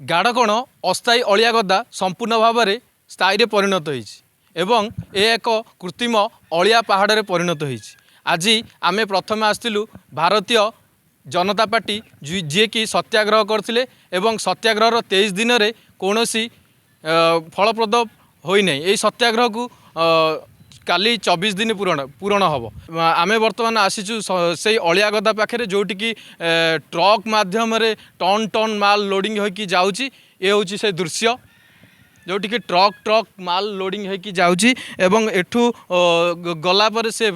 गाढ़कण अस्थायी अलिया गदा संपूर्ण भाव में स्थायी परिणत होती एक कृत्रिम अलिया पहाड़ परिणत होती। आज आमे प्रथम आसलु भारतीय जनता पार्टी जी कि सत्याग्रह करते सत्याग्रह 23 दिन में कौन फलप्रद होना यही सत्याग्रह को काली 24 दिन पूरण हम आम बर्तमान आसीचु से अलिया गदा पाखे जोटिकी ट्रक मध्यम टन टन माल लोडिंग होकी जाउची। ये हूँ से दृश्य जोटि कि ट्रक ट्रक माल लोडिंग होकी जाउची एवं एठू गला पर से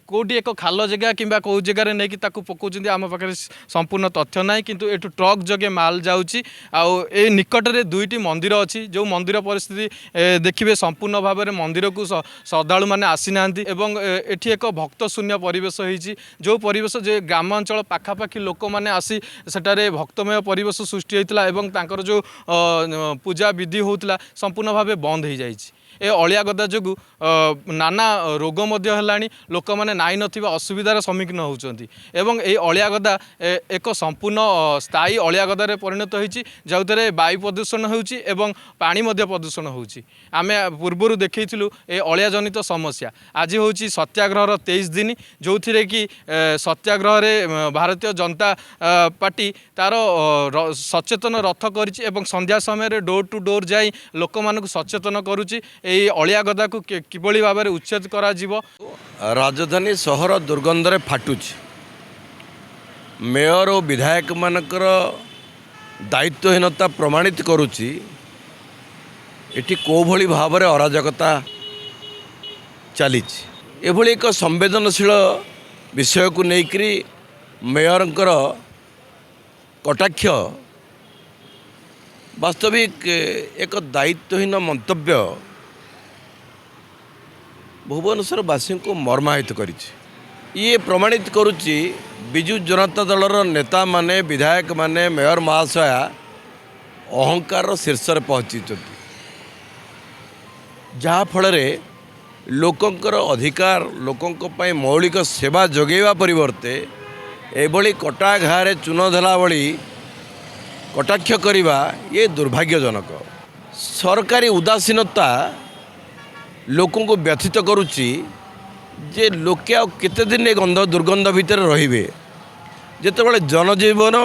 कोटी एक खाल जगह किंबा कौ जगार नहीं ताकू पकाउछन्ती आम पाखे संपूर्ण तथ्य ना किंतु एठू ट्रक जगे माल जाउची। आउ ए निकट में दुईटी मंदिर अच्छी जो मंदिर परिस्थिति देखिए संपूर्ण भाव में मंदिर को श्रद्धालु मैंने आसी नांती एवं एठी एक भक्त शून्य परिवेश होईची जो परिवेश जे ग्रामांचल पाखापाखि लोक मैंने आसी सेटारे भक्तमय परिवेश सृष्टि होता एवं तांकर जो पूजा विधि होता संपूर्ण भाव बंद हो जाए। ए अलिया गदा जो नाना रोग है लोक मैंने नाई नथिबा असुविधार सम्मुखीन होती एवं ए अलिया गदा एक संपूर्ण स्थायी अलिया गदार परिणत होती जो वायु प्रदूषण होउची एवं पानी मध्य प्रदूषण होउची। आमे पूर्वर देखैथिलु ए अलिया जनित समस्या आज होउची सत्याग्रह 23 दिन जो थिरे कि सत्याग्रह रे भारतीय जनता पार्टी तार सचेतन रथ करिछि एवं संध्या समय डोर टू डोर जाई लोक मानक सचेतन करुछि एई अलिया गदा को किभଳି भाबरे उच्छेद करा जीवो। राजधानी सहर दुर्गंधरे फाटुछि मेयर और विधायक मानकर दायित्वहीनता प्रमाणित करुछि। एटी कोभଳି भाबरे अराजकता चलीछि एभଳି एक संवेदनशील विषय को लेकरी मेयरंकर कटाक्ष वास्तविक एक दायित्वहीन मंतव्य भुवनेश्वरवासी को मर्माहित करिछि। ये प्रमाणित करुछि बिजु जनता दलर नेता माने विधायक माने मेयर महाशया अहंकार शीर्ष पहुँची जहाँ फल लोकंकर अधिकार लोकंक पई मौलिक सेवा जोगेवा परिवर्ते एभली कटा घारे चून धला भली कटाक्ष करिबा ये दुर्भाग्यजनक। सरकारी उदासीनता लोकों को व्यथित करुच्ची जे लोके आ केते दिन गंध दुर्गंध भितर रहिबे जेतेबेले जनजीवन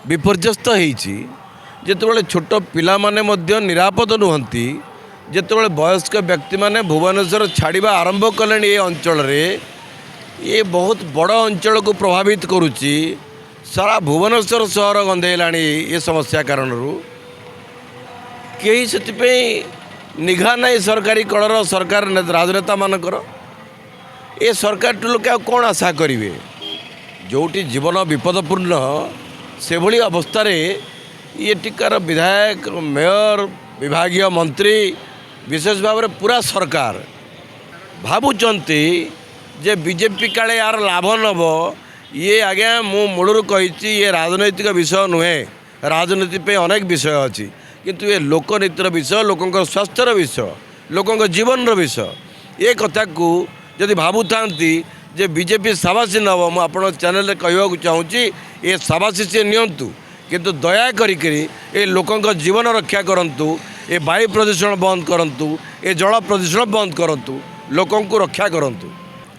विपर्यस्त होईची जेतेबेले छोट पिला माने मध्य निरापद नुहंती जेतेबेले वयस्क व्यक्ति माने भुवनेश्वर छाड़िबा आरंभ कलेनी ये अंचल रे ये बहुत बड़ अंचल को प्रभावित करुच्ची। सारा भुवनेश्वर सहर गंधेलाणी ये समस्या कारण कहीं से निघा नहीं सरकारी कलर सरकार राजनेता मानकर ये सरकार टू लोक कौन आशा करेंगे जोटी जीवन विपदपूर्ण से भली अवस्था ये टिकार विधायक मेयर विभागीय मंत्री विशेष भाव में पूरा सरकार भावुंट जे बीजेपी काले यार लाभ नब ये आज्ञा मु मूलर कही ये राजनैतिक विषय नुहे राजनीति पे अनेक विषय अच्छी किंतु ये लोकनीतिर विषय लोकों स्वास्थ्यर विषय लोकों जीवन विषय ये कथा को जदि भावु था जे बीजेपी साबासी नब मु आप चैनल कहवाक चाहूँगी ये साबासी सी नियंतु किंतु दया करी ये लोकों जीवन रक्षा करंतु ये वायु प्रदूषण बंद करंतु ये जल प्रदूषण बंद करंतु लोकों को रक्षा करंतु।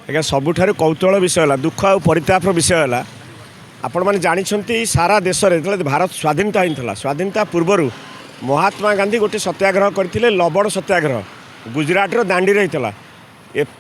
आज्ञा सबुठार कौतूहल विषय है दुख आ परितापर विषय है आपण मैंने जानते सारा देश में भारत स्वाधीनता होता स्वाधीनता पूर्वर महात्मा गांधी गोटे सत्याग्रह करते लवण सत्याग्रह गुजरात दांडी होता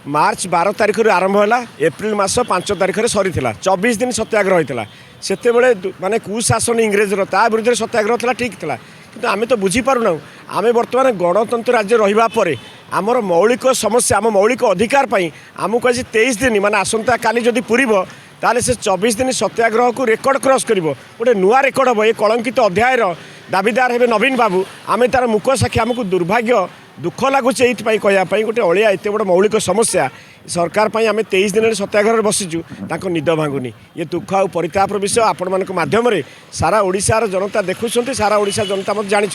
मार्च 12 तारिख आरंभ है एप्रिल मास 5 तारिख सरी 24 दिन सत्याग्रह होता से माने कुशासन इंग्रेजर ता विरुद्ध सत्याग्रह था ठीक था कि आम तो बुझीपारूना आम बर्तमान गणतंत्र राज्य रही आमर मौलिक समस्या आम मौलिक अधिकार आमको आज 23 दिन माने आसंता काली जदि पूरीब ताले से 24 दिन सत्याग्रह को रेकर्ड क्रॉस कर गोटे नुआ रेकर्ड हम ये कलंकित अध्यायर दाबीदार हे नवीन बाबू आम तार मुख साक्षी आमको दुर्भाग्य दुख लगुच ये कहवाई गोटे अलिया एत बड़ मौलिक समस्या सरकार आम 23 दिन सत्याग्रह बसीचु निद भांगुनी ये दुख आ परितापर विषय आपण माध्यम सारा ओडिशार जनता देखुं सारा ओडिशा जनता मत जानी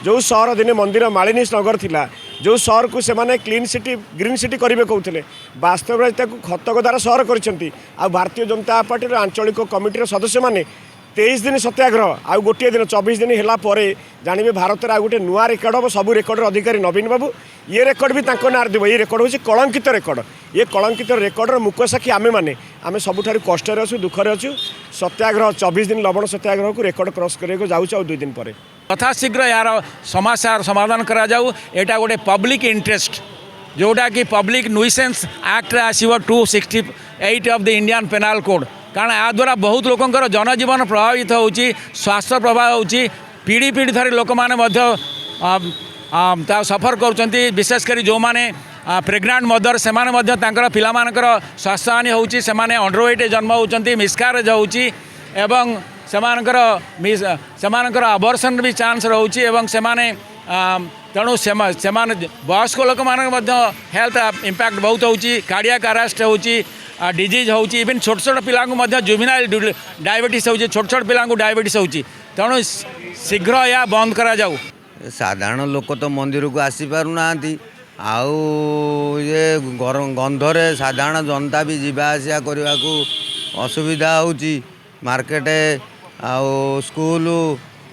जो सहर दिने मंदिर मालिनी नगर थिला जो सहर को सेमाने क्लीन सिटी ग्रीन सिटी करेंगे कहते वास्तव में खतगदार सहर कर भारतीय जनता पार्टी आंचलिक कमिटीर सदस्य मैंने 23 दिन सत्याग्रह आउ गोटे दिन 24 दिन है जानवे भारत में आ गए नुआ रेकर्ड हम सब रेकर्ड अधिकारी नवीन बाबू ये रेकर्ड भी नाँ देव ये रेकर्ड हूँ कलंकित रेकर्ड ये कलंकित रेकर्डर मुख्य साक्षी आमे मैंने आम सबुठ कष्ट अच्छु दुखरे अच्छु सत्याग्रह 24 दिन लवण सत्याग्रह को रेकर्ड क्रॉस करने जाऊँ 2 दिन पर यथाशीघ्र यार समस्या समाधान करा जाऊ एटा गोटे पब्लिक इंटरेस्ट जोटा कि पब्लिक नुइसेंस एक्ट आसो 268 of the Indian penal code कारण या द्वारा बहुत लोकंकर जनजीवन प्रभावित होची स्वास्थ्य प्रभाव होची पीढ़ी पीढ़ी धरी लोक मैंने सफर कर विशेषकर जो मैंने प्रेग्नेंट मदर से पिलामानकर स्वास्थ्य हानि होची से अंडरवेट जन्म होती मिसकारेज होची एवं सेमानकर अबर्सन भी चांस रोचे एवं सेमाने तेणु से वयस्क लोक हेल्थ इंपैक्ट बहुत होची कार्डियक अरेस्ट होची डिजीज होची इवन छोट छोट पिला जुवेनाइल डायबिटीज होची छोट छोट पिला डायबिटीज होची तेणु शीघ्र या बंद करा जाऊ साधारण लोक तो मंदिर को आसी पारुना आउ ये गंधरे साधारण जनता भी जीवा आसिया करने को असुविधा होची मार्केट आउ स्कूल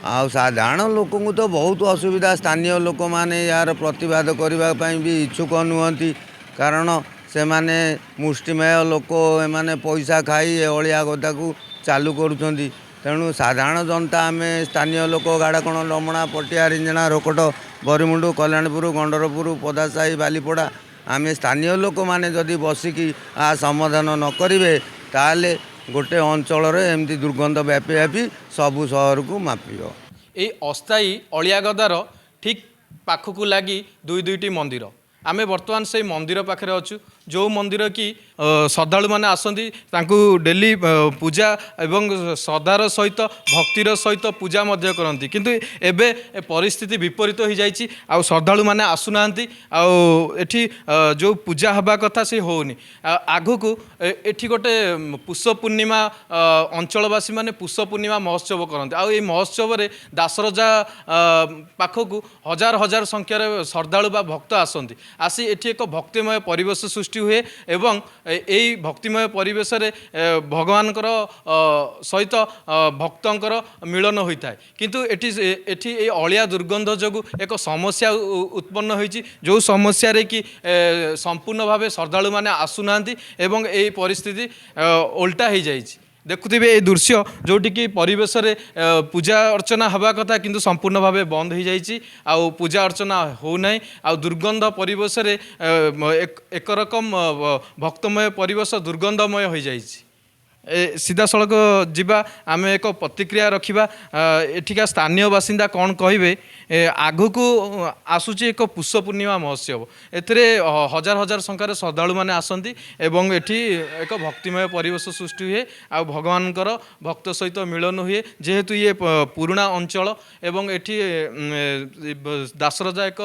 आउ साधारण लोक को तो बहुत असुविधा स्थानीय लोक मैंने यार प्रतिवाद करने भी इच्छुक नुहति कारण से माने मुष्टिमेय लोक एमाने पैसा खाई अलिया गदा को चालू करुँच तेणु साधारण जनता आम स्थानीय लोक गाड़ाकण लमणा पटिया रिंजना रोकट बरीमुंडू कल्याणपुर गंडरपुर पदासाही बालीपड़ा आम स्थानीय लोक मैंने जदि बसिकी आ समाधान न करेंगे ताले गोटे अंचल एमती दुर्गंध व्यापी व्यापी सबू सहर को मापिब ये अस्थायी अलिया गदार ठीक पाखक लगी दुईटी मंदिर आमे वर्तमान से मंदिर पाखे अच्छु जो मंदिर की श्रद्धालु मैंने आसती डेली पूजा एवं श्रद्धार सहित भक्तिर सहित पूजा करती किंतु एबे परिस्थिति विपरीत हो जाइए आउ श्रद्धालु मैंने आसुना आठी जो पूजा हवा कथा से होनी आगु को एठी गोटे पुष पूर्णिमा अंचलवासी मैंने पुष पूर्णिमा महोत्सव करते आउ महोत्सव में दासरजा पाखक हजार हजार संख्यार श्रद्धालु बा भक्त आसती आसी एठी एक भक्तिमय परिवेश सृष्टि हुए एवं यही भक्तिमय परिवेश रे भगवानकर सहित भक्तंकर मिलन होता है किंतु एठी अलिया दुर्गंध जो एक समस्या उत्पन्न होती जो समस्या रे कि संपूर्ण भाव श्रद्धालु मैंने आसुना एवं यही परिस्थिति उल्टा हो जाइए देखुवे ये दृश्य जोटि कि परिवेश रे पूजा अर्चना हवा कथा किंतु संपूर्ण भाव बंद हो जाइए आउ पूजा अर्चना होना आउ दुर्गंध परिवेश रे एक रकम भक्तमय परिवेश दुर्गंधमय हो जाइए सीधा सड़क जीवा आम एक प्रतिक्रिया रखा एठिका स्थानीय बासिंदा कौन कहे आगु को आसूची एक पुष पूर्णिमा महोत्सव एथिरे हजार हजार संख्यार श्रद्धालु मैंने आसती एवं एठी एक भक्तिमय परिवेश सृष्टि हुए आ भगवानकर भक्त सहित मिलन हुए जेहेतु ये पुराणा अंचल एवं एठी दासरजा एक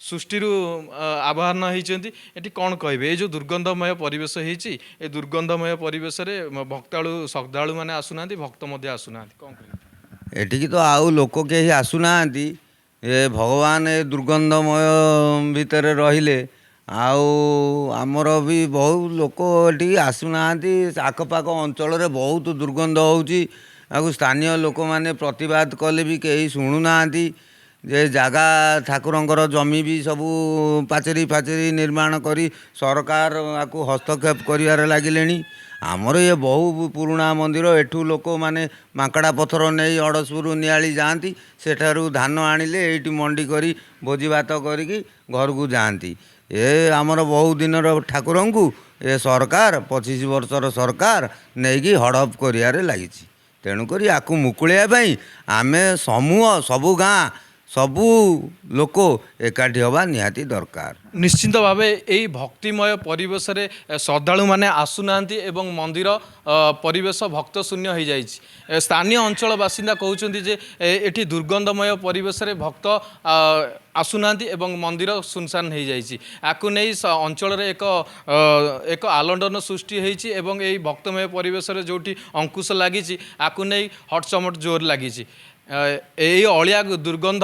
सृष्टि आवाहन होती एटी कौन कहे जो दुर्गंधमय परिवेश होती दुर्गंधमय परिवेश भक्तालु श्रद्धालु मैंने आसुना भक्त आसुना कौन कहे एटिकी तो आउ लोक कहीं आसुना ये भगवान ए दुर्गंधमय भितर रहिले आउ आमर भी बहुत लोक ये आसुना आखपाख अंचल बहुत दुर्गंध होची स्थानीय लोक मैंने प्रतिवाद कले भी कहीं शुणुना जे जगह ठाकुरंकर जमी भी सबू पाचेरी फाचेरी निर्माण करी सरकार आपको हस्तक्षेप कर लगिले आमर ये बहु पुराणा मंदिर एठू लोक माने माकड़ा पथर नहीं अड़सपुर नियाली जाती सेठारू धान आनिले एठी मंडी करी भोजी भात करिकी घर को जाती ये आमर बहु दिन ठाकुर को ये सरकार 25 वर्षर सरकार नहीं कि हड़प कर लगी तेणुक आपको मुकुलिया आमे समूह सबू गाँ सबू लोक एकाठी हवा निहाती दरकार निश्चिंत भाव यही भक्तिमय परिवेश श्रद्धालु मैंने आसुना एवं मंदिर परिवेश भक्त शून्य हो जाइए स्थानीय अंचल बासिंदा कहते जे एठी दुर्गंधमय परिवेश भक्त आसुना एवं मंदिर सुनसान हो जाइए आपको नहीं अंचल एक आलंडन सृष्टि होती एवं यही भक्तमय परिवेश जोटी अंकुश लगी आपको नहीं हटचमट जोर लगी यही अलिया दुर्गंध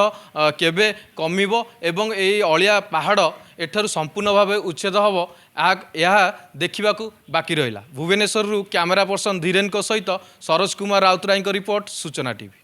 केबे कमिबो एवं यही अलिया पहाड़ ଏଠାରୁ ସମ୍ପୂର୍ଣ୍ଣ ଭାବେ ଉଚ୍ଛେଦ ହେବ ଏହା ଦେଖିବାକୁ ବାକି ରହିଲା। ଭୁବନେଶ୍ୱରରୁ କ୍ୟାମେରା ପର୍ସନ ଧୀରେନଙ୍କ ସହିତ ସରୋଜ କୁମାର ରାଉତରାୟଙ୍କ ରିପୋର୍ଟ ସୂଚନା ଟିଭି।